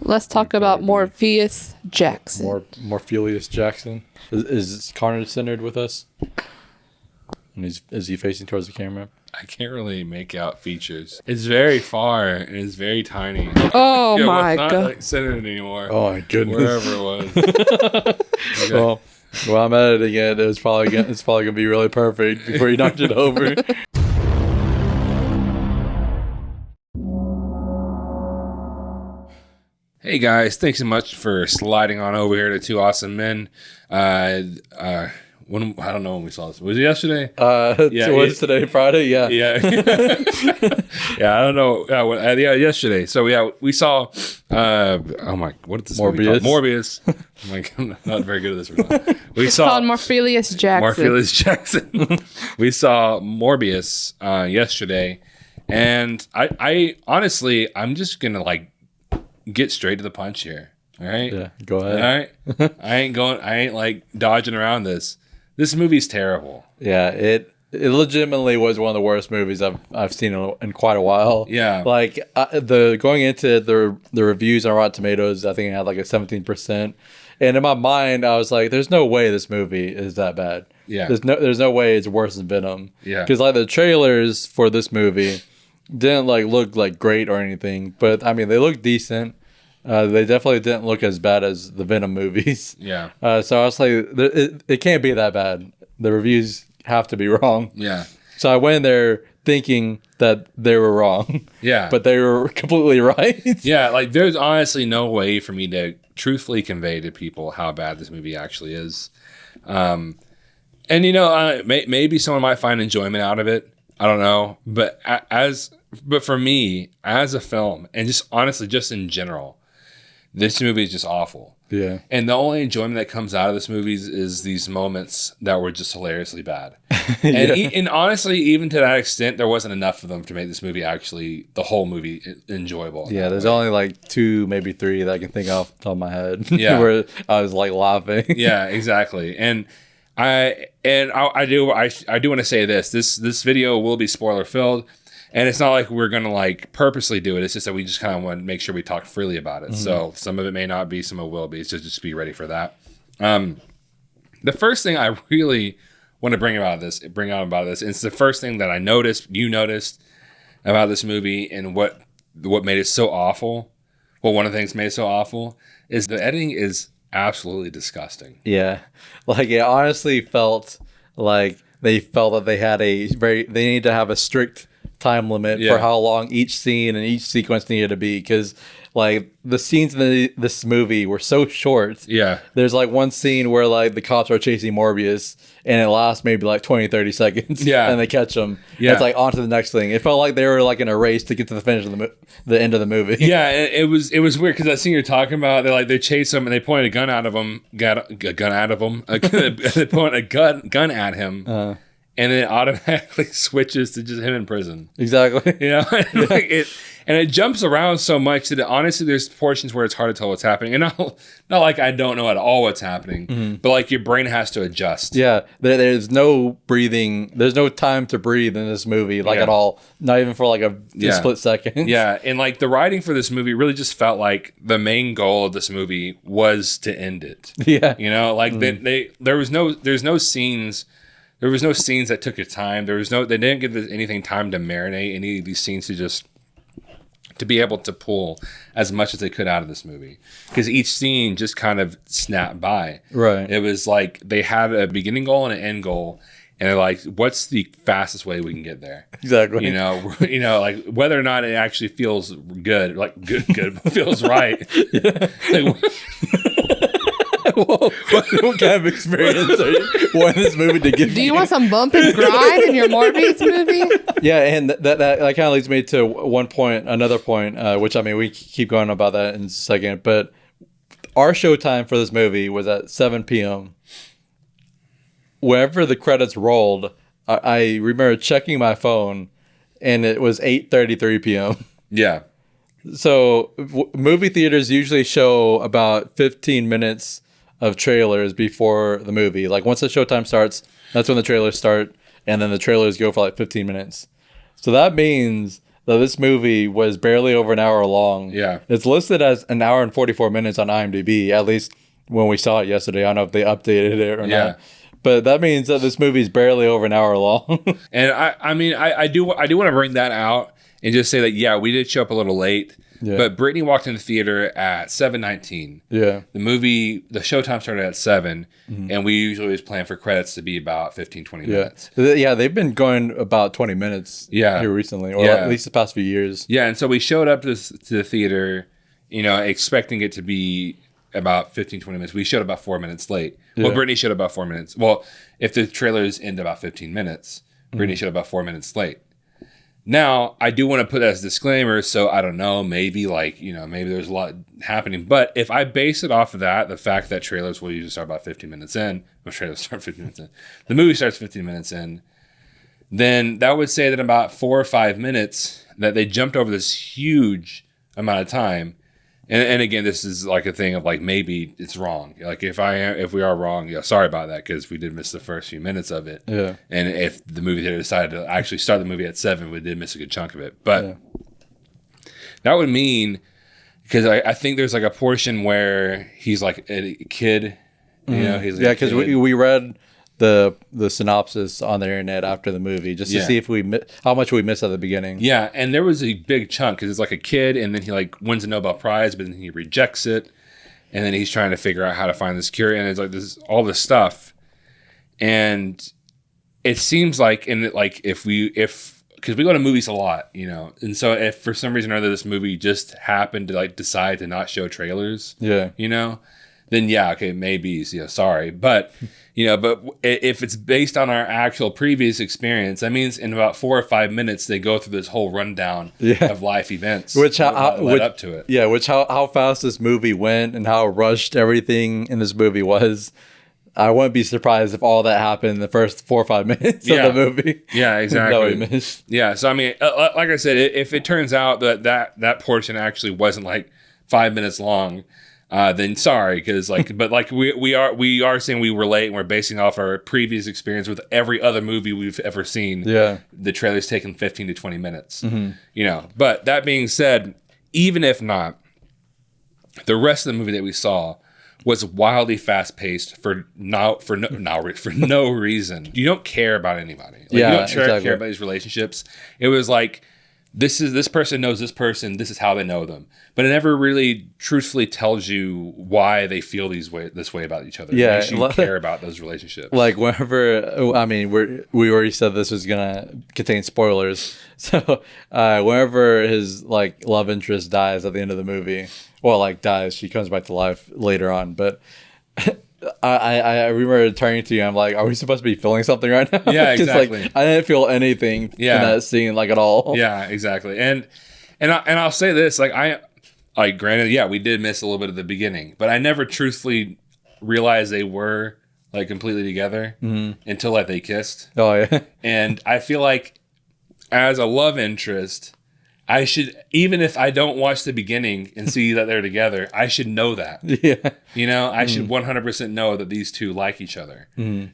Let's talk about Morbius Jackson. Morbius Jackson. Is Connor centered with us? And is he facing towards the camera? I can't really make out features. It's very far and it's very tiny. Oh my not god! like centered anymore. Oh my goodness! Wherever it was. Okay. Well, I'm editing it. It's probably gonna be really perfect before you knocked it over. Hey guys, thanks so much for sliding on over here to Two Awesome Men. When I don't know when we saw this. Was it yesterday? Yeah, was today Friday? Yeah. Yeah. Yeah, I don't know. Yeah, yesterday. So yeah, we saw what is this movie called? Morbius. I'm like, I'm not very good at this. It's called Morbius Jackson. Morbius Jackson. We saw Morbius yesterday, and I honestly, I'm just gonna get straight to the punch here. All right. Yeah. Go ahead. All right. I ain't like dodging around this. This movie's terrible. Yeah, it legitimately was one of the worst movies I've seen in quite a while. Yeah, going into the reviews on Rotten Tomatoes, I think it had like a 17%, and in my mind, I was like, "There's no way this movie is that bad." Yeah, there's no way it's worse than Venom. Yeah, because the trailers for this movie didn't look great or anything, but I mean they look decent. They definitely didn't look as bad as the Venom movies. Yeah. So I was like, it can't be that bad. The reviews have to be wrong. Yeah. So I went in there thinking that they were wrong. Yeah. But they were completely right. Yeah. There's honestly no way for me to truthfully convey to people how bad this movie actually is. And, maybe someone might find enjoyment out of it. I don't know. But for me, as a film, and just honestly, just in general, this movie is just awful. Yeah. And the only enjoyment that comes out of this movie is these moments that were just hilariously bad. Yeah. And honestly, even to that extent, there wasn't enough of them to make this movie the whole movie enjoyable. Yeah, there's only 2, maybe 3 that I can think off the top of my head. Yeah. Where I was laughing. Yeah, exactly. And I do want to say this video will be spoiler filled. And it's not like we're going to purposely do it. It's just that we just kind of want to make sure we talk freely about it. Mm-hmm. So some of it may not be, some of it will be. So just be ready for that. The first thing I really want to bring out about this, and it's the first thing that you noticed about this movie and what made it so awful. Well, one of the things made it so awful is the editing is absolutely disgusting. Yeah. It honestly felt like they felt that they need to have a strict time limit for how long each scene and each sequence needed to be, because the scenes in this movie were so short. Yeah, there's one scene where the cops are chasing Morbius and it lasts maybe 20-30 seconds. Yeah, and they catch him. Yeah, it's on to the next thing. It felt like they were in a race to get to the finish of the end of the movie. Yeah, it was weird because that scene you're talking about, they chase him and they point a gun at him. They point a gun at him. And then it automatically switches to just him in prison. Exactly. And it jumps around so much that honestly, there's portions where it's hard to tell what's happening. And not like I don't know at all what's happening, but your brain has to adjust. Yeah, there's no breathing. There's no time to breathe in this movie, at all. Not even for a split second. Yeah, and the writing for this movie really just felt like the main goal of this movie was to end it. Yeah. There's no scenes. There was no scenes that took your time. They didn't give anything time to marinate any of these scenes to be able to pull as much as they could out of this movie. Because each scene just kind of snapped by. Right. It was they had a beginning goal and an end goal. And they're what's the fastest way we can get there? Exactly. Whether or not it actually feels good, good feels right. Whoa. What kind of experience are you wanting this movie to give you? Do you want some bump and grind in your Morbius movie? Yeah, and that kind of leads me to another point, which we keep going about that in a second, but our showtime for this movie was at 7 p.m. Whenever the credits rolled, I remember checking my phone, and it was 8:33 p.m. Yeah. So movie theaters usually show about 15 minutes of trailers before the movie. Once the showtime starts, that's when the trailers start, and then the trailers go for 15 minutes. So that means that this movie was barely over an hour long. Yeah. It's listed as an hour and 44 minutes on IMDb, at least when we saw it yesterday. I don't know if they updated it or not. But that means that this movie is barely over an hour long. And I do want to bring that out and just say that, yeah, we did show up a little late. Yeah. But Brittany walked in the theater at 7:19. Yeah. The showtime started at 7, and we usually always plan for credits to be about 15, 20 minutes. Yeah, they've been going about 20 minutes here recently, or at least the past few years. Yeah, and so we showed up to the theater, expecting it to be about 15, 20 minutes. We showed about 4 minutes late. Yeah. Well, Brittany showed about 4 minutes. Well, if the trailers end about 15 minutes, Brittany showed about 4 minutes late. Now, I do want to put that as a disclaimer, so I don't know, maybe maybe there's a lot happening. But if I base it off of that, the fact that trailers will usually start about 15 minutes in, the movie starts 15 minutes in, then that would say that about 4 or 5 minutes that they jumped over this huge amount of time. And again, this is like a thing of like, maybe it's wrong. Like if we are wrong, sorry about that, because we did miss the first few minutes of it. Yeah. And if the movie theater decided to actually start the movie at 7, we did miss a good chunk of it. But that would mean, because I think there's like a portion where he's like a kid, he's like because we read the synopsis on the internet after the movie just to see if how much we missed at the beginning. Yeah, and there was a big chunk because it's like a kid, and then he like wins a Nobel Prize, but then he rejects it, and then he's trying to figure out how to find this cure, and it's like all this stuff, and it seems like because we go to movies a lot, and so if for some reason or other this movie just happened to like decide to not show trailers, then okay, maybe sorry, but. But if it's based on our actual previous experience, that means in about 4 or 5 minutes they go through this whole rundown of life events, which led up to it. Yeah, how fast this movie went and how rushed everything in this movie was. I wouldn't be surprised if all that happened in the first 4 or 5 minutes of the movie. Yeah, exactly. That we missed. Yeah, so I mean, like I said, if it turns out that portion actually wasn't like 5 minutes long. Then sorry, because we are saying we were late, and we're basing off our previous experience with every other movie we've ever seen. Yeah, the trailer's taken 15 to 20 minutes. But that being said, even if not, the rest of the movie that we saw was wildly fast paced for no reason. You don't care about anybody. You don't care about these relationships. It was like, this person knows this person, this is how they know them. But it never really truthfully tells you why they feel this way about each other. Yeah, it makes you care about those relationships. Like whenever, I mean, we already said this was gonna contain spoilers. So whenever his like love interest dies at the end of the movie, dies, she comes back to life later on. But I remember turning to you. I'm like, are we supposed to be feeling something right now? Yeah, exactly. Like, I didn't feel anything in that scene, like at all. Yeah, exactly. And I'll say this, granted, we did miss a little bit of the beginning, but I never truthfully realized they were like completely together until like they kissed. Oh yeah. And I feel like as a love interest, I should, even if I don't watch the beginning and see that they're together, I should know that. Yeah. I should 100% know that these two like each other.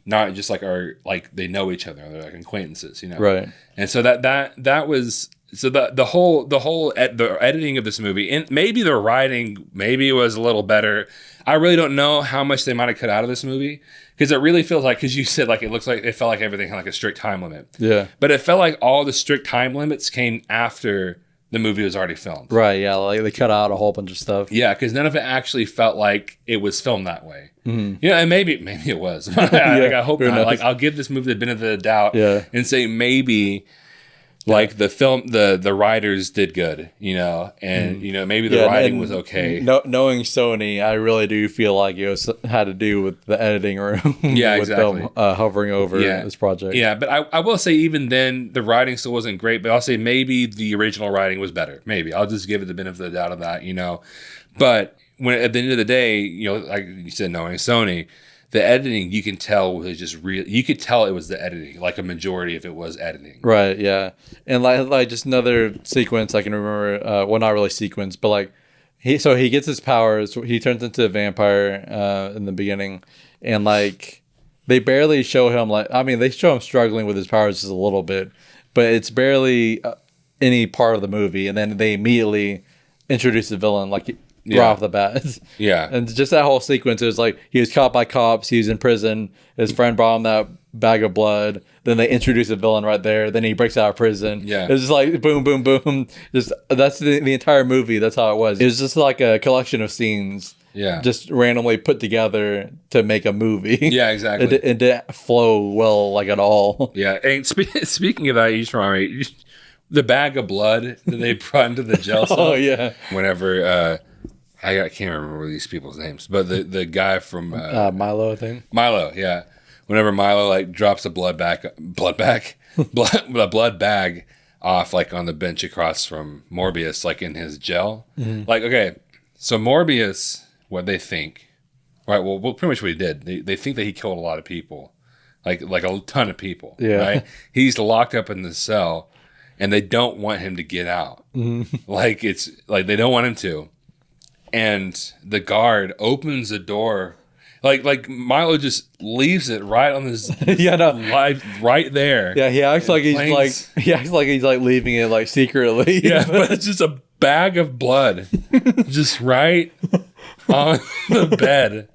Not just they know each other. They're like acquaintances, Right. And so that was, so the editing of this movie, and maybe the writing, maybe it was a little better. I really don't know how much they might have cut out of this movie. Because it really feels like, because you said it felt like everything had like a strict time limit. Yeah. But it felt like all the strict time limits came after the movie was already filmed. Right, yeah. Like they cut out a whole bunch of stuff. Yeah, because none of it actually felt like it was filmed that way. And maybe it was. I hope not. Like, I'll give this movie the benefit of the doubt and say maybe like the film, the writers did good, and maybe the writing was okay. Knowing Sony, I really do feel like it had to do with the editing room. Yeah, with them hovering over this project. Yeah, but I will say even then the writing still wasn't great. But I'll say maybe the original writing was better. Maybe I'll just give it the benefit of the doubt of that. But when at the end of the day, like you said, knowing Sony. The editing, you can tell was just real. You could tell it was the editing, like a majority of it was editing. Right, yeah. And like just another sequence I can remember. Well, not really sequence, but like he gets his powers. He turns into a vampire in the beginning, and like they barely show him. Like, I mean, they show him struggling with his powers just a little bit, but it's barely any part of the movie, and then they immediately introduce the villain like right off the bat. Yeah. And just that whole sequence, it was like he was caught by cops, he was in prison, his friend brought him that bag of blood, then they introduce a villain right there, then he breaks out of prison. Yeah. It was just like boom, boom, boom. Just that's the entire movie. That's how it was. It was just like a collection of scenes. Yeah. Just randomly put together to make a movie. Yeah, exactly. It didn't flow well, like, at all. Yeah. And speaking of that, you just remind me, the bag of blood that they brought into the jail cell. Oh, yeah. Whenever, I can't remember these people's names, but the guy from Milo, I think. Milo, yeah. Whenever Milo like drops a blood bag off like on the bench across from Morbius, like in his gel. Mm-hmm. Like, okay, so Morbius, what they think, right? Well, pretty much what he did. They think that he killed a lot of people, like a ton of people. Yeah. Right? He's locked up in the cell, and they don't want him to get out. Mm-hmm. Like it's like they don't want him to. And the guard opens the door, like Milo just leaves it right on this right there. Yeah, he acts like he's leaving it like secretly. Yeah, but it's just a bag of blood, just right on the bed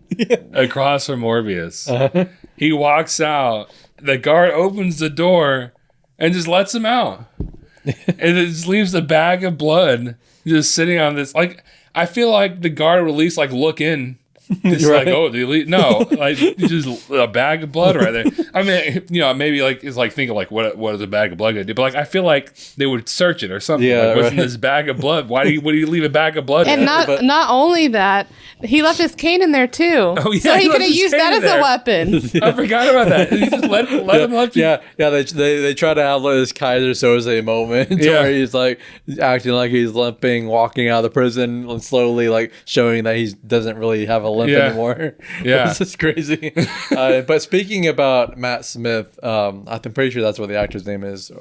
across from Morbius. Uh-huh. He walks out. The guard opens the door and just lets him out, and it just leaves the bag of blood just sitting on this like. I feel like the guard would at least like look in. It's right. Like, oh, no, like just a bag of blood right there. I mean, maybe like it's like thinking like what is a bag of blood gonna do? But like I feel like they would search it or something. Yeah, like, what's in this bag of blood? Would you leave a bag of blood? And not only that, he left his cane in there too. Oh yeah, so he could have used that as a weapon. I forgot about that. He just let him left. Yeah. They try to have this Kaiser Soze moment where he's like acting like he's limping, walking out of the prison, and slowly like showing that he doesn't really have a limp anymore. Yeah, this is crazy. But speaking about Matt Smith, I'm pretty sure that's what the actor's name is.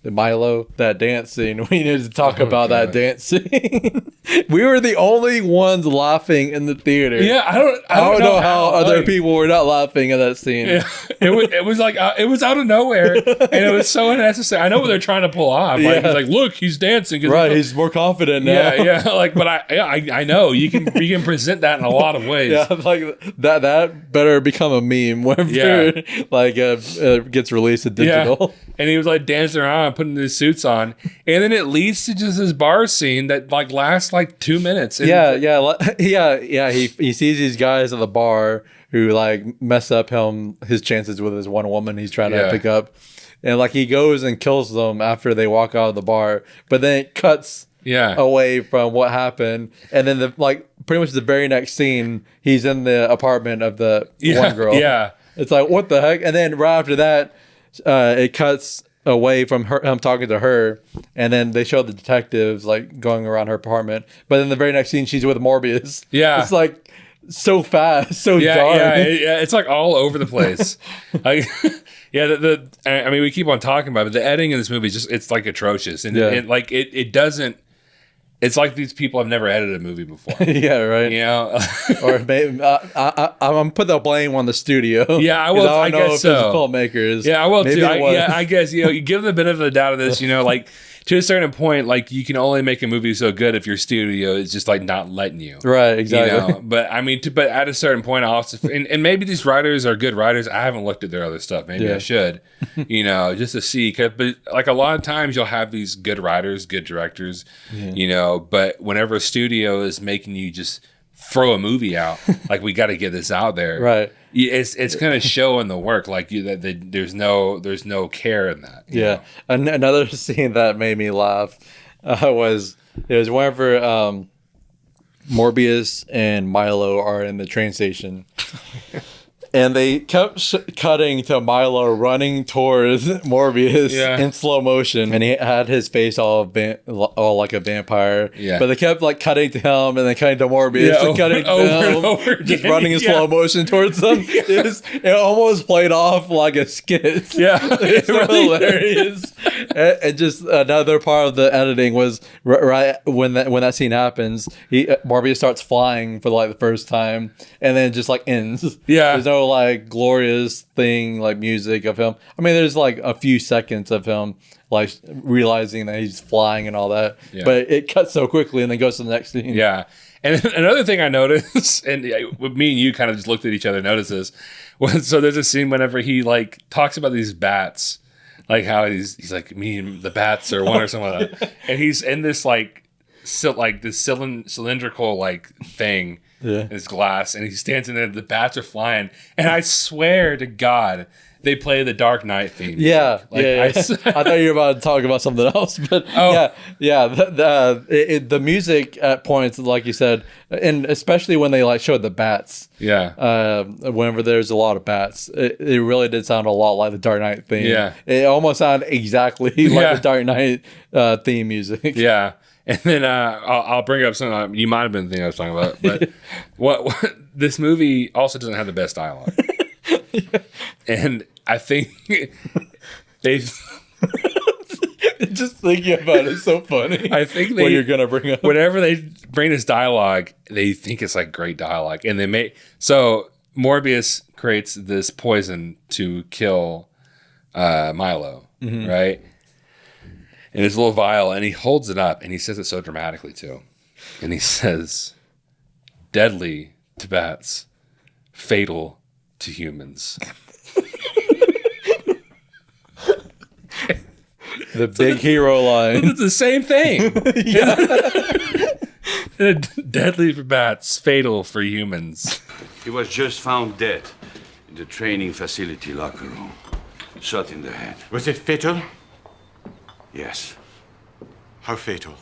Milo, that dance scene. We need to talk about that dance scene. We were the only ones laughing in the theater. Yeah, I don't know how other people were not laughing at that scene. Yeah, it was like it was out of nowhere, and it was so unnecessary. I know what they're trying to pull off. Like, he's like, look, he's dancing. Right, he's more confident now. Yeah. Like, but I know you can present that in a lot of ways. Yeah, like that better become a meme whenever gets released in digital. Yeah. And he was like dancing around, putting his suits on, and then it leads to just this bar scene that like lasts like 2 minutes. And He sees these guys at the bar who like mess up his chances with his one woman he's trying to pick up, and like he goes and kills them after they walk out of the bar. But then it cuts away from what happened, and then pretty much the very next scene, he's in the apartment of the one girl. Yeah, it's like what the heck, and then right after that. It cuts away from him talking to her, and then they show the detectives like going around her apartment. But then the very next scene, she's with Morbius. Yeah, it's like so fast, so jarring. Yeah, it's like all over the place. I mean, we keep on talking about it, but the editing in this movie it's like atrocious, and it doesn't. It's like these people have never edited a movie before. Yeah, right. You know, or maybe I'm gonna put the blame on the studio. Yeah, I will. I guess it's so. Filmmakers. Yeah, I will too. I guess you give them the benefit of the doubt of this. Like to a certain point, like you can only make a movie so good if your studio is just like not letting you. Right. Exactly. But I mean, but at a certain point, I also and maybe these writers are good writers. I haven't looked at their other stuff. Maybe I should. Just to see. But like a lot of times, you'll have these good writers, good directors. But whenever a studio is making you just throw a movie out, like we got to get this out there, right? It's going to show in the work, like there's no care in that. Yeah, another scene that made me laugh was whenever Morbius and Milo are in the train station. And they kept cutting to Milo running towards Morbius in slow motion, and he had his face all like a vampire. Yeah. But they kept like cutting to him, and then cutting to Morbius, and cutting to him, just running in slow motion towards them. It almost played off like a skit. Yeah, it's really hilarious. And just another part of the editing was right when that scene happens, Morbius starts flying for like the first time, and then just like ends. Yeah, there's no like glorious thing like music of him. I mean, there's like a few seconds of him like realizing that he's flying and all that, but it cuts so quickly and then goes to the next scene. Yeah. And another thing I noticed, and me and you kind of just looked at each other and noticed this, was so there's a scene whenever he like talks about these bats, like how he's like, me and the bats are one or something like that. And he's in this like this cylindrical like thing, this glass, and he stands in there, the bats are flying, and I swear to God, they play the Dark Knight theme. Yeah, like, I thought you were about to talk about something else, but the music at points, like you said, and especially when they like showed the bats. Yeah. Whenever there's a lot of bats, it really did sound a lot like the Dark Knight theme. Yeah. It almost sounded exactly like the Dark Knight theme music. Yeah. And then I'll bring up something you might have been thinking I was talking about, but what this movie also doesn't have the best dialogue. And I think they've just thinking about it is so funny. I think what you're gonna bring up, whenever they bring this dialogue, they think it's like great dialogue, and so Morbius creates this poison to kill Milo, right? In his little vial, and he holds it up, and he says it so dramatically too, and he says, "Deadly to bats, fatal to humans." The big hero line. It's the same thing. Deadly for bats, fatal for humans. He was just found dead in the training facility locker room, shot in the head. Was it fatal? Yes. How fatal?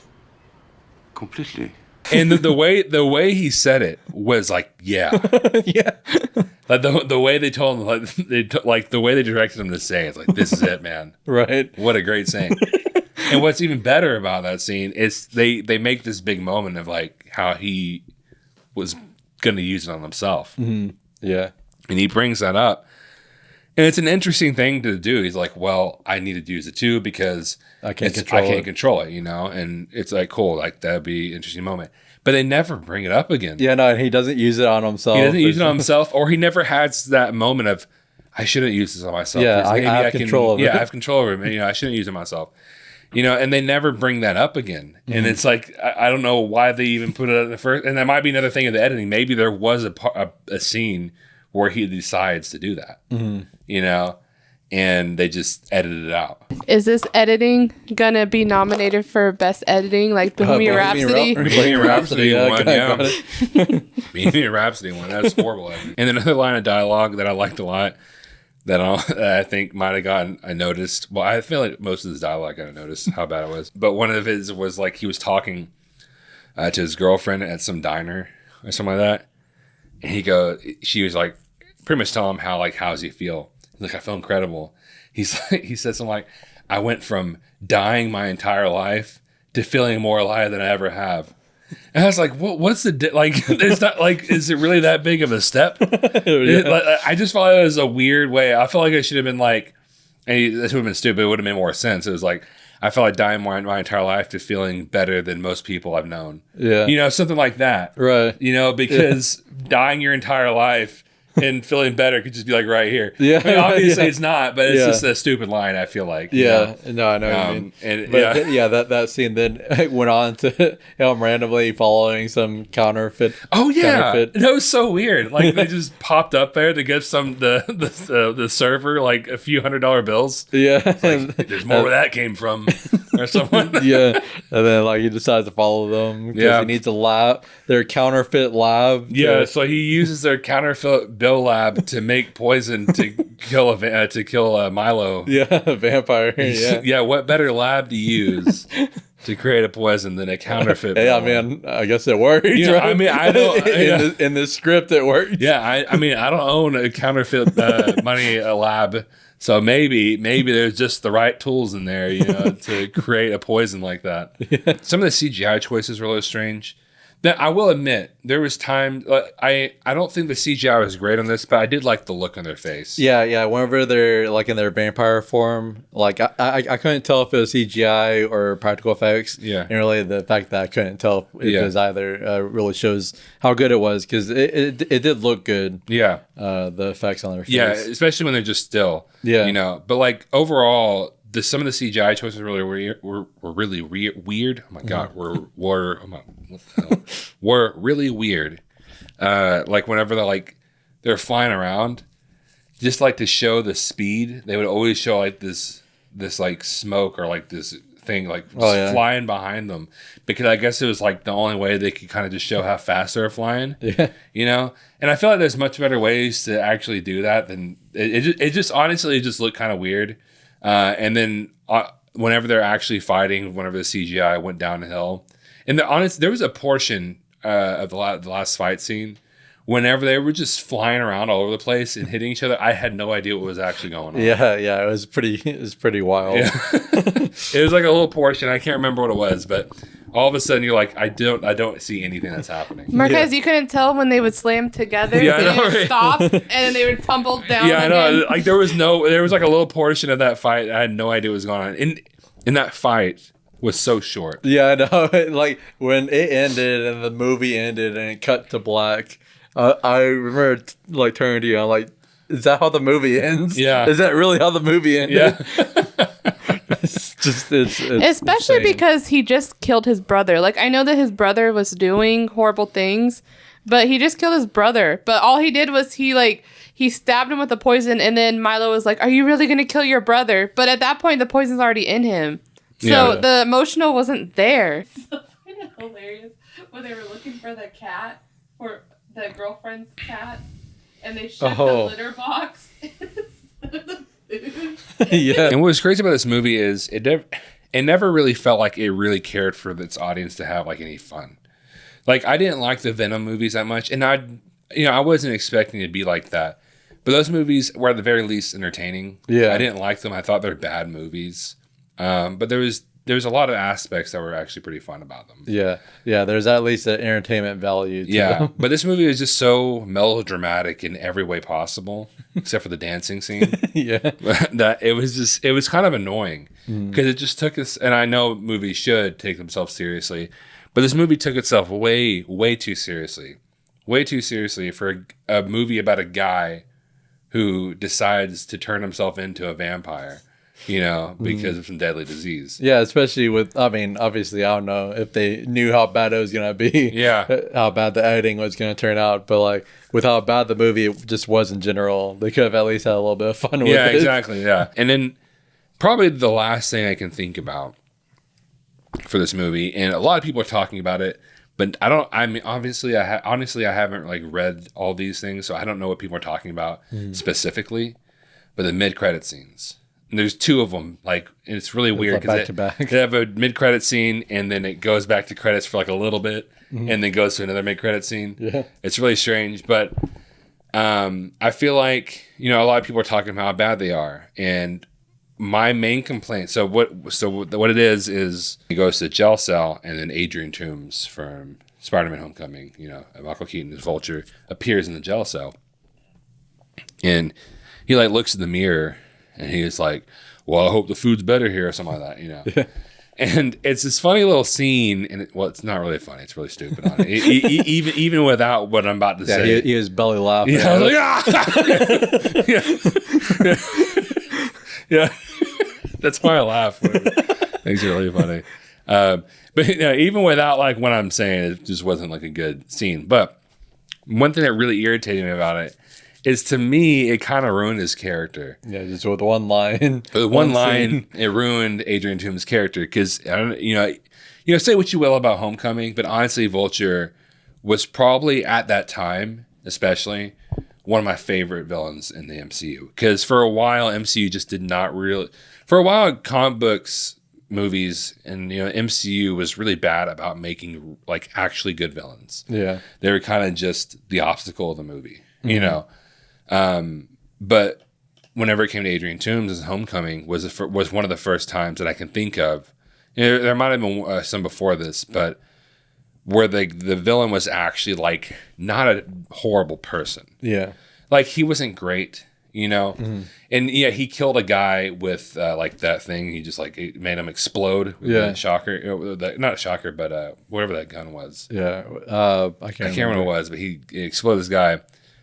Completely. And the way he said it was like, yeah. Like the way they told him, like the way they directed him to say, it's like, this is it, man. Right. What a great saying. And what's even better about that scene is they make this big moment of like how he was going to use it on himself. Mm-hmm. Yeah. And he brings that up. And it's an interesting thing to do. He's like, well, I need to use it too because I can't control it, you know? And it's like, cool, like that'd be an interesting moment. But they never bring it up again. Yeah, no, and he doesn't use it on himself. He doesn't use it on himself, or he never has that moment of, I shouldn't use this on myself. Yeah, I have control over it. Yeah, I have control over it. You know, I shouldn't use it myself. You know, and they never bring that up again. Mm-hmm. And it's like, I don't know why they even put it in the first. And that might be another thing of the editing. Maybe there was a scene where he decides to do that, you know, and they just edited it out. Is this editing gonna be nominated for best editing, like Bohemian Rhapsody? Bohemian Rhapsody one, Bohemian Rhapsody one. That's horrible editing. And another line of dialogue that I liked a lot that I think might have gotten I noticed. Well, I feel like most of this dialogue I noticed how bad it was. But one of his was like he was talking to his girlfriend at some diner or something like that, and she was like pretty much telling him how's he feel. Like, I feel incredible. He said something like, I went from dying my entire life to feeling more alive than I ever have. And I was like, what's the like? It's not like, is it really that big of a step? I just thought it was a weird way. I felt like I should have been like, and this would have been stupid. It would have made more sense. It was like, I felt like dying my entire life to feeling better than most people I've known. Yeah. You know, something like that. Right. You know, because dying your entire life and feeling better could just be like right here. Yeah, I mean, obviously it's not, but it's just a stupid line. I feel like. Yeah, no, I know what you mean. And that scene then went on to him randomly following some counterfeit. Oh yeah, that was so weird. Like they just popped up there to give the server like a few $100 bills. Yeah, like, there's more where that came from, or something. Yeah, and then like he decides to follow them because he needs a lab, their counterfeit lab. Yeah, so he uses their counterfeit lab to make poison to kill Milo. Yeah, a vampire. Yeah, what better lab to use to create a poison than a counterfeit? Hey, I mean, I guess it worked. You know, right? I mean, I don't. in the script, it worked. Yeah, I mean, I don't own a counterfeit money lab, so maybe there's just the right tools in there, you know, to create a poison like that. Yeah. Some of the CGI choices were a little strange. Now, I will admit, there was time. I don't think the CGI was great on this, but I did like the look on their face. Yeah. Whenever they're like in their vampire form, like I couldn't tell if it was CGI or practical effects. Yeah. And really, the fact that I couldn't tell if it was either really shows how good it was, because it did look good. Yeah. The effects on their face. Yeah, especially when they're just still. Yeah. You know, but like overall, some of the CGI choices were really weird. Oh my god, were really weird. Like whenever they're flying around, just like to show the speed, they would always show like this like smoke or like this thing like flying behind them, because I guess it was like the only way they could kind of just show how fast they're flying. Yeah. You know, and I feel like there's much better ways to actually do that than it just honestly just looked kind of weird. And then whenever they're actually fighting, whenever the CGI went downhill, and there was a portion of the last fight scene, whenever they were just flying around all over the place and hitting each other, I had no idea what was actually going on. Yeah, it was pretty wild. Yeah. It was like a little portion. I can't remember what it was, but all of a sudden you're like, I don't see anything that's happening. Marquez, you couldn't tell when they would slam together. Yeah, I know, they would right? stop, and then they would tumble down. Yeah, I know. again. Like there was like a little portion of that fight. I had no idea what was going on. And that fight was so short. Yeah, I know. Like when it ended and the movie ended and it cut to black, I remember like turning to you. I'm like, is that how the movie ends? Yeah. Is that really how the movie ended? Yeah. it's Especially insane. because he just killed his brother. Like, I know that his brother was doing horrible things, but he just killed his brother. But all he did was he stabbed him with the poison, and then Milo was like, are you really going to kill your brother? But at that point, the poison's already in him. So the emotional wasn't there. It's so kind of hilarious when they were looking for the cat, for the girlfriend's cat, and they shut the litter box. Yeah. And what's crazy about this movie is it never really felt like it really cared for its audience to have like any fun. Like I didn't like the Venom movies that much, and I wasn't expecting it to be like that. But those movies were at the very least entertaining. Yeah. I didn't like them. I thought they're bad movies. But there was a lot of aspects that were actually pretty fun about them. Yeah. There's at least an entertainment value to them. But this movie is just so melodramatic in every way possible, except for the dancing scene. Yeah. That it was kind of annoying because it just took us. And I know movies should take themselves seriously, but this movie took itself way too seriously, for a movie about a guy who decides to turn himself into a vampire. You know, because of some deadly disease. Yeah, especially obviously, I don't know if they knew how bad it was going to be. Yeah. How bad the editing was going to turn out. But, like, with how bad the movie just was in general, they could have at least had a little bit of fun with it. Yeah, exactly, yeah. And then probably the last thing I can think about for this movie, and a lot of people are talking about it, but honestly, I haven't, like, read all these things, so I don't know what people are talking about specifically, but the mid-credit scenes. And there's two of them, like, and it's really weird because they have a mid-credit scene and then it goes back to credits for like a little bit and then goes to another mid-credit scene. Yeah, it's really strange, but I feel like a lot of people are talking about how bad they are, and my main complaint. So what it is he goes to the jail cell, and then Adrian Toomes from Spider-Man: Homecoming, Michael Keaton as Vulture, appears in the jail cell, and he like looks in the mirror. And he was like, well, I hope the food's better here or something like that, Yeah. And it's this funny little scene. And it's not really funny. It's really stupid on it. Even without what I'm about to say. He was belly laughing. Yeah, I was like, ah! Yeah. That's why I laugh. It's really funny. But even without like what I'm saying, it just wasn't like a good scene. But one thing that really irritated me about it is, to me, it kind of ruined his character. Yeah, just with one line. With one line, it ruined Adrian Toomes' character. Because, say what you will about Homecoming, but honestly, Vulture was probably, at that time, especially, one of my favorite villains in the MCU. Because for a while, MCU just did not really... For a while, comic books, movies, and, MCU was really bad about making, like, actually good villains. Yeah. They were kind of just the obstacle of the movie, But whenever it came to Adrian Toomes' Homecoming was one of the first times that I can think of. There might have been some before this, but where the villain was actually like not a horrible person. Yeah. Like he wasn't great, you know? Mm-hmm. And yeah, he killed a guy with like that thing. He just like it made him explode with the shocker. Not a shocker, but whatever that gun was. Yeah. I can't remember what it was, but he exploded this guy.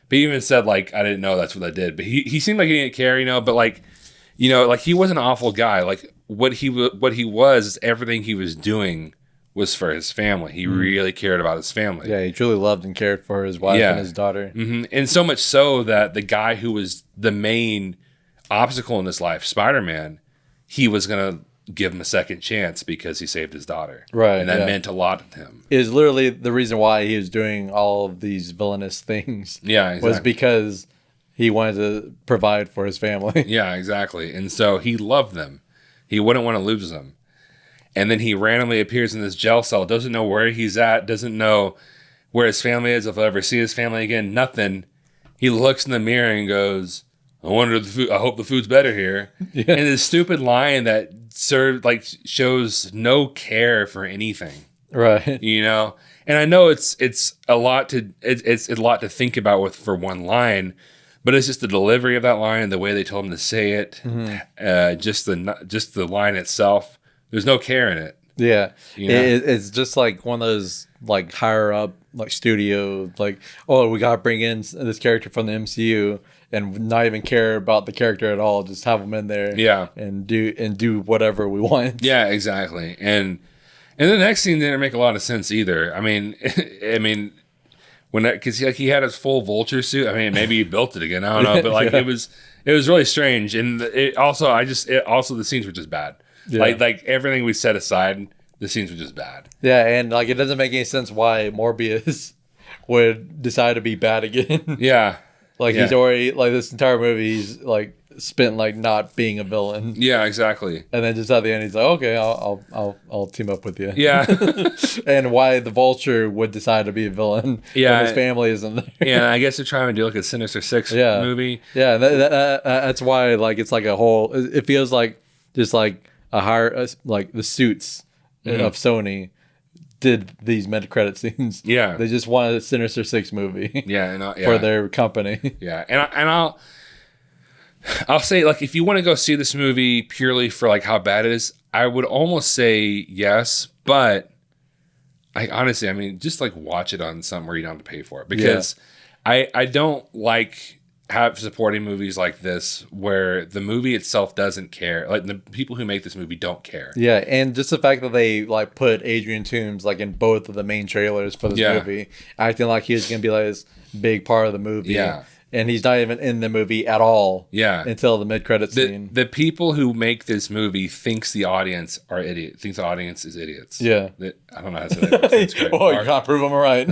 But he even said like, I didn't know that's what that did. But he seemed like he didn't care, you know, but like, you know, like he was an awful guy. Like what he was, everything he was doing was for his family. He really cared about his family. Yeah, he truly loved and cared for his wife and his daughter. Mm-hmm. And so much so that the guy who was the main obstacle in his life, Spider-Man, he was going to give him a second chance because he saved his daughter. Right. And that meant a lot to him. Is literally the reason why he was doing all of these villainous things. Yeah, exactly. Was because he wanted to provide for his family. Yeah, exactly. And so he loved them. He wouldn't want to lose them. And then he randomly appears in this jail cell, doesn't know where he's at, doesn't know where his family is, if he'll ever see his family again, nothing. He looks in the mirror and goes, I hope the food's better here. Yeah. And this stupid line that shows no care for anything. Right. You know? And I know it's a lot to think about for one line, but it's just the delivery of that line, the way they told him to say it, just the line itself. There's no care in it. Yeah. You know? It's just like one of those like higher up like studio like, oh, we got to bring in this character from the MCU and not even care about the character at all. Just have them in there. Yeah. And do whatever we want. Yeah, exactly. And the next scene didn't make a lot of sense either. I mean, because he had his full Vulture suit. I mean, maybe he built it again. I don't know, but like it was really strange. And the scenes were just bad. Yeah. Like everything we set aside, the scenes were just bad. Yeah, and like it doesn't make any sense why Morbius would decide to be bad again. Yeah. He's already like this entire movie he's like spent like not being a villain. Yeah, exactly. And then just at the end he's like, okay, I'll team up with you. Yeah. And why the Vulture would decide to be a villain when his family isn't there. Yeah, I guess they're trying to do like a Sinister Six movie. Yeah, that's why like it's like a whole. It feels like just like a higher like the suits of Sony did these mid-credit scenes. Yeah, they just wanted a Sinister Six movie. Yeah, for their company. Yeah, and I'll say like if you want to go see this movie purely for like how bad it is, I would almost say yes, but I honestly, just like watch it on somewhere you don't have to pay for it because I don't like have supporting movies like this where the movie itself doesn't care. Like the people who make this movie don't care. Yeah, and just the fact that they like put Adrian Toomes like in both of the main trailers for this movie, acting like he was gonna be like this big part of the movie. Yeah. And he's not even in the movie at all. Yeah. Until the mid-credit scene. The people who make this movie thinks the audience are idiots. Thinks the audience is idiots. Yeah. I don't know how to say that. Oh, you can't prove them right.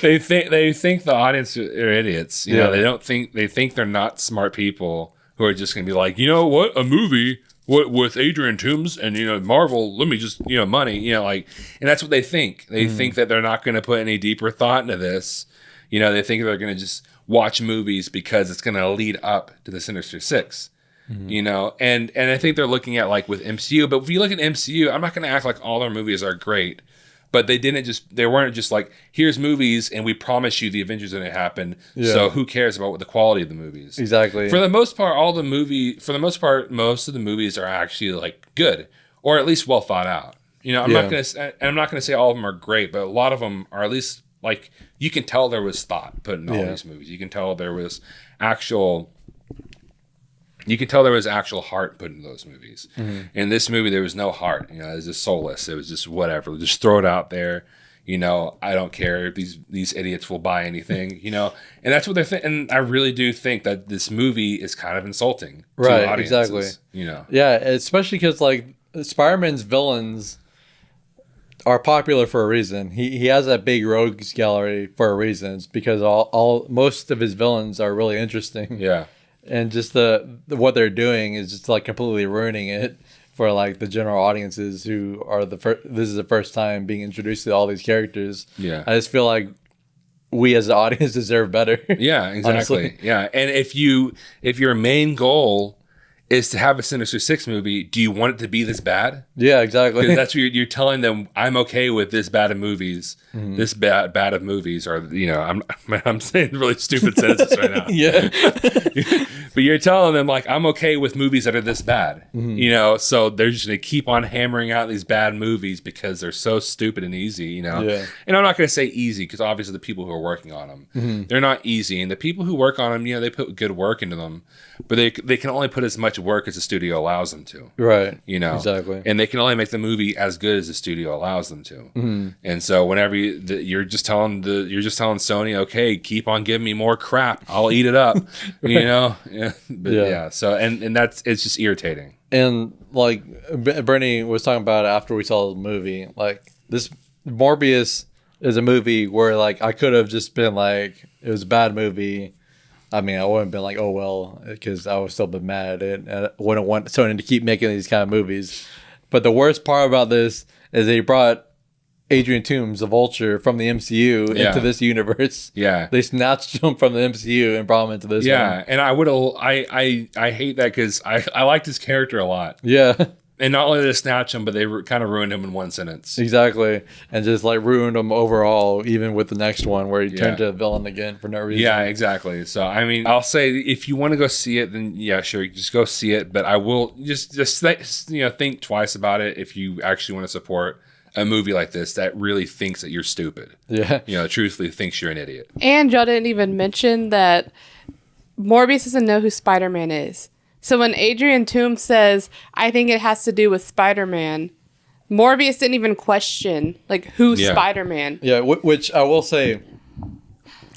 They think the audience are idiots. You know, they think they're not smart people who are just gonna be like, you know what, a movie with Adrian Toomes and Marvel, let me just money, and that's what they think. They think that they're not gonna put any deeper thought into this. They think they're going to just watch movies because it's going to lead up to the Sinister Six, and I think they're looking at like with MCU. But if you look at MCU, I'm not going to act like all their movies are great, but they weren't just like, here's movies and we promise you the Avengers are going to happen. Yeah. So who cares about what the quality of the movies? Exactly. For the most part, most of the movies are actually like good or at least well thought out. I'm not going to say all of them are great, but a lot of them are at least. Like, you can tell there was thought put in all these movies. You can tell there was actual heart put into those movies. In this movie, there was no heart. It was just soulless. It was just whatever. Just throw it out there. I don't care. These idiots will buy anything. And that's what they're thinking. And I really do think that this movie is kind of insulting to audiences. Exactly. Yeah, especially because like Spider-Man's villains are popular for a reason. He has that big rogues gallery for a reason. It's because most of his villains are really interesting. Yeah. And just what they're doing is just like completely ruining it for like the general audiences who are this is the first time being introduced to all these characters. Yeah. I just feel like we as the audience deserve better. Yeah, exactly. Yeah. And if your main goal is to have a Sinister Six movie. Do you want it to be this bad? Yeah, exactly. Because that's what you're telling them. I'm okay with this bad of movies. This bad of movies, or I'm saying really stupid sentences right now. Yeah. But you're telling them like I'm okay with movies that are this bad. So they're just gonna keep on hammering out these bad movies because they're so stupid and easy. Yeah. And I'm not gonna say easy because obviously the people who are working on them, they're not easy, and the people who work on them, they put good work into them, but they can only put as much work as the studio allows them to. Right. Exactly. And they can only make the movie as good as the studio allows them to. And so whenever you're just telling Sony, okay, keep on giving me more crap, I'll eat it up. So and it's just irritating. And like Bernie was talking about it after we saw the movie, like this Morbius is a movie where like I could have just been like, it was a bad movie. I mean, I wouldn't have been like, oh well, because I would still been mad at it, and I wouldn't want Sony to keep making these kind of movies. But the worst part about this is they brought Adrian Toomes, the Vulture, from the MCU into this universe. Yeah, they snatched him from the MCU and brought him into this. Yeah, one. And I hate that because I liked his character a lot. Yeah. And not only did they snatch him, but they kind of ruined him in one sentence. Exactly. And just like ruined him overall, even with the next one where he turned to a villain again for no reason. Yeah, exactly. So, I mean, I'll say if you want to go see it, then yeah, sure, just go see it. But I will just think twice about it if you actually want to support a movie like this that really thinks that you're stupid. Yeah. Truthfully thinks you're an idiot. And y'all didn't even mention that Morbius doesn't know who Spider-Man is. So when Adrian Toomes says, I think it has to do with Spider-Man, Morbius didn't even question, like, who's Spider-Man. Yeah, which I will say,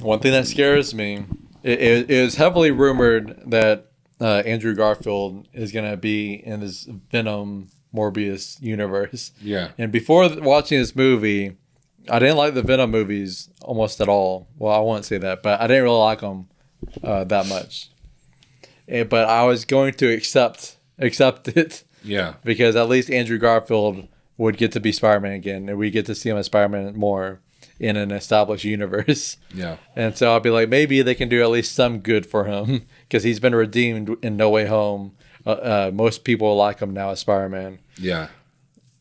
one thing that scares me, it is heavily rumored that Andrew Garfield is going to be in this Venom Morbius universe. Yeah. And before watching this movie, I didn't like the Venom movies almost at all. Well, I won't say that, but I didn't really like them that much. But I was going to accept it. Yeah. Because at least Andrew Garfield would get to be Spider-Man again, and we get to see him as Spider-Man more in an established universe. Yeah. And so I'll be like, maybe they can do at least some good for him because he's been redeemed in No Way Home. Most people like him now as Spider-Man. Yeah.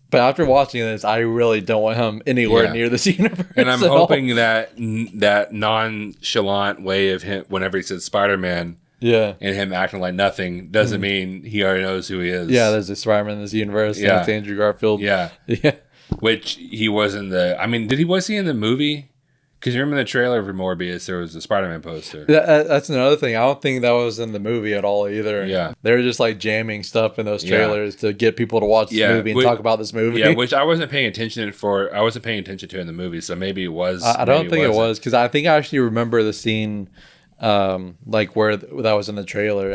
But after watching this, I really don't want him anywhere near this universe. And I'm hoping that nonchalant way of him, whenever he says Spider-Man, and him acting like nothing, doesn't mean he already knows who he is. Yeah, there's a Spider-Man in this universe. Yeah. It's Andrew Garfield. Yeah. Yeah. Which he was in the... I mean, was he in the movie? Because you remember in the trailer for Morbius, there was a Spider-Man poster. That's another thing. I don't think that was in the movie at all either. Yeah. They were just like jamming stuff in those trailers to get people to watch this movie and talk about this movie. Yeah, which I wasn't paying attention to in the movie, so maybe it was. I don't think it was, because I think I actually remember the scene like where that was in the trailer.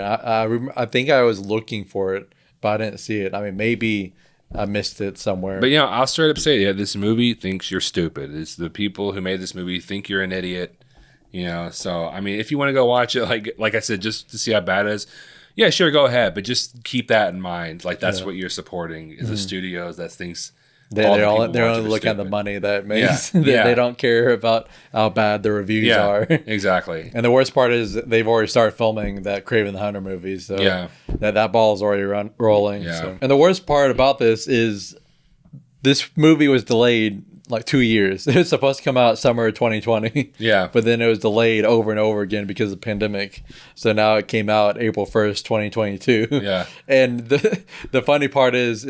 I think I was looking for it, but I didn't see it. I mean, maybe I missed it somewhere. But I'll straight up say, this movie thinks you're stupid. It's the people who made this movie think you're an idiot. So I mean, if you want to go watch it, like I said, just to see how bad it is, yeah, sure, go ahead. But just keep that in mind. Like that's what you're supporting is the studios that thinks. They're only looking at the money that makes. They don't care about how bad the reviews are. Exactly. And the worst part is they've already started filming that Kraven the Hunter movie, so that ball's already rolling. Yeah. So. And the worst part about this is this movie was delayed like 2 years. It was supposed to come out summer 2020. Yeah. But then it was delayed over and over again because of the pandemic. So now it came out April 1st, 2022. Yeah. And the funny part is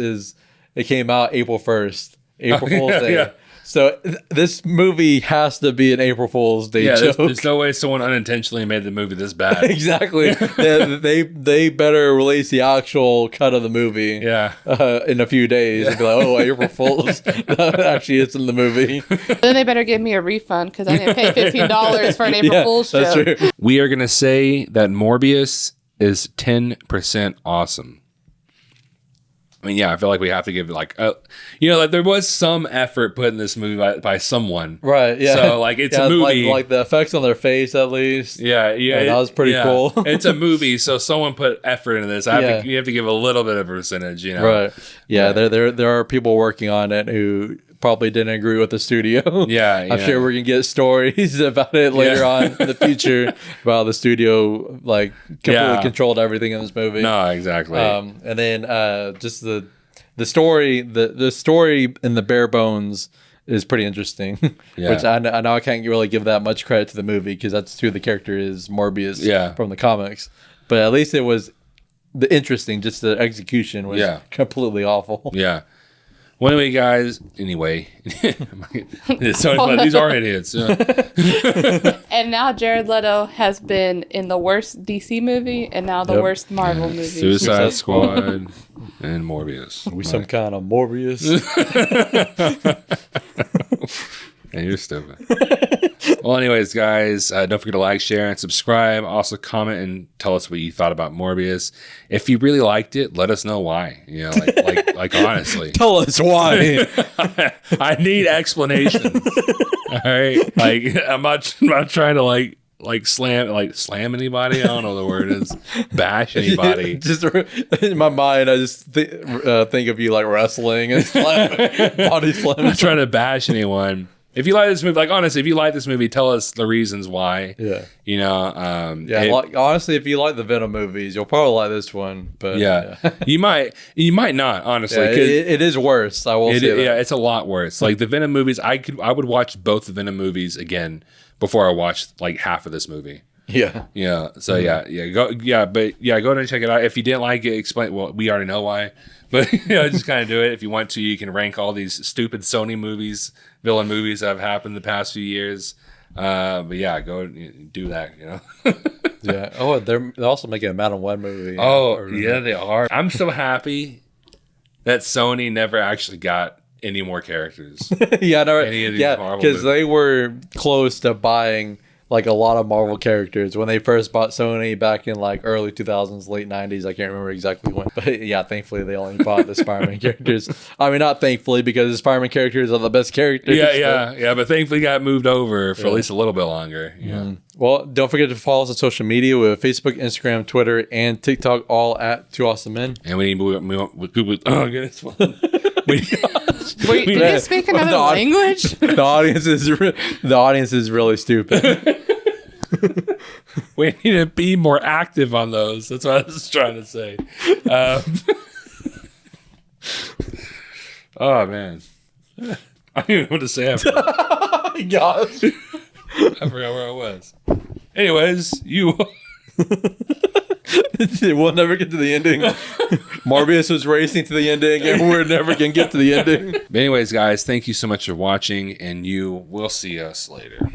it came out April 1st, April Fool's Day. Yeah. So this movie has to be an April Fool's Day joke. There's no way someone unintentionally made the movie this bad. Exactly. they better release the actual cut of the movie in a few days and be like, oh, April Fool's. Actually, it's in the movie. Then they better give me a refund because I didn't pay $15 for an April Fool's joke. That's true. We are going to say that Morbius is 10% awesome. I mean, I feel like we have to give it like there was some effort put in this movie by someone. Right, yeah. So, it's a movie. Like the effects on their face, at least. Yeah. That was pretty cool. It's a movie, so someone put effort into this. You have to give a little bit of a percentage, Right. Yeah, there are people working on it who probably didn't agree with the studio. Yeah, I'm sure we're gonna get stories about it later on in the future about the studio like completely controlled everything in this movie. No, exactly. And then just the story, the story in the bare bones is pretty interesting. Which I know I can't really give that much credit to the movie because that's who the character is, Morbius, from the comics. But at least it was interesting. Just the execution was completely awful. Yeah. Well, anyway, guys. Anyway, so these are idiots. And now Jared Leto has been in the worst DC movie and now the worst Marvel movie. Suicide Squad and Morbius. Are we some kind of Morbius? And you're stupid. Well, anyways, guys, don't forget to like, share, and subscribe. Also, comment and tell us what you thought about Morbius. If you really liked it, let us know why. You know, like honestly, tell us why. I need explanations. All right, like I'm not trying to like slam anybody. I don't know what the word is. Bash anybody. Just in my mind, I just think of you like wrestling and body slamming. I'm not trying to bash anyone. If you like this movie, like honestly, if you like this movie, tell us the reasons why. Yeah. You know. Like, honestly, if you like the Venom movies, you'll probably like this one. But you might not. Honestly, it is worse. I will say that. Yeah, it's a lot worse. Like the Venom movies, I would watch both the Venom movies again before I watched like half of this movie. Yeah. Yeah. So go ahead and check it out. If you didn't like it, explain. Well, we already know why. But just kind of do it. If you want to, you can rank all these stupid Sony movies, villain movies that have happened the past few years. But yeah, go do that. You know. Yeah. Oh, they're also making a Madam Web movie. Oh, yeah, they are. I'm so happy that Sony never actually got any more characters. Because they were close to buying like a lot of Marvel characters when they first bought Sony back in like early 2000s, late 90s. I can't remember exactly when. But yeah, thankfully they only bought the Spider-Man characters. I mean, not thankfully, because the Spider-Man characters are the best characters. Yeah, but thankfully got moved over for at least a little bit longer. Yeah. Mm. Well, don't forget to follow us on social media with Facebook, Instagram, Twitter, and TikTok, all at 2 Awesome Men. And we need oh goodness. Wait, did you speak another language? The audience is really stupid. We need to be more active on those. That's what I was trying to say. Oh man, I don't even know what to say after. Gosh, I forgot where I was. Anyways, we'll never get to the ending. Morbius was racing to the ending, and we're never gonna get to the ending. But anyways, guys, thank you so much for watching, and you will see us later.